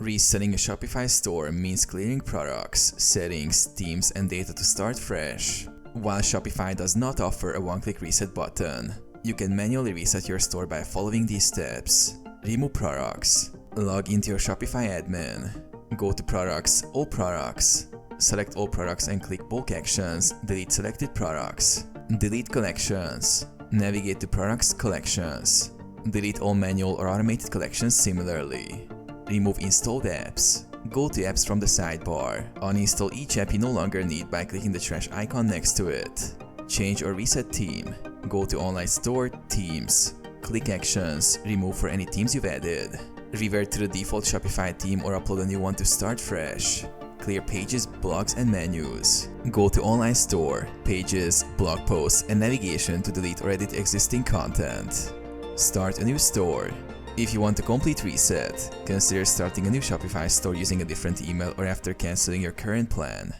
Resetting a Shopify store means clearing products, settings, themes, and data to start fresh. While Shopify does not offer a one-click reset button, you can manually reset your store by following these steps. Remove products. Log into your Shopify admin. Go to Products, All Products. Select all products and click Bulk Actions. Delete selected products. Delete collections. Navigate to Products Collections. Delete all manual or automated collections similarly. Remove installed apps. Go to Apps from the sidebar. Uninstall each app you no longer need by clicking the trash icon next to it. Change or reset theme. Go to Online Store, Themes. Click Actions. Remove for any themes you've added. Revert to the default Shopify theme or upload a new one to start fresh. Clear pages, blogs, and menus. Go to Online Store, Pages, Blog Posts, and Navigation to delete or edit existing content. Start a new store. If you want a complete reset, consider starting a new Shopify store using a different email or after canceling your current plan.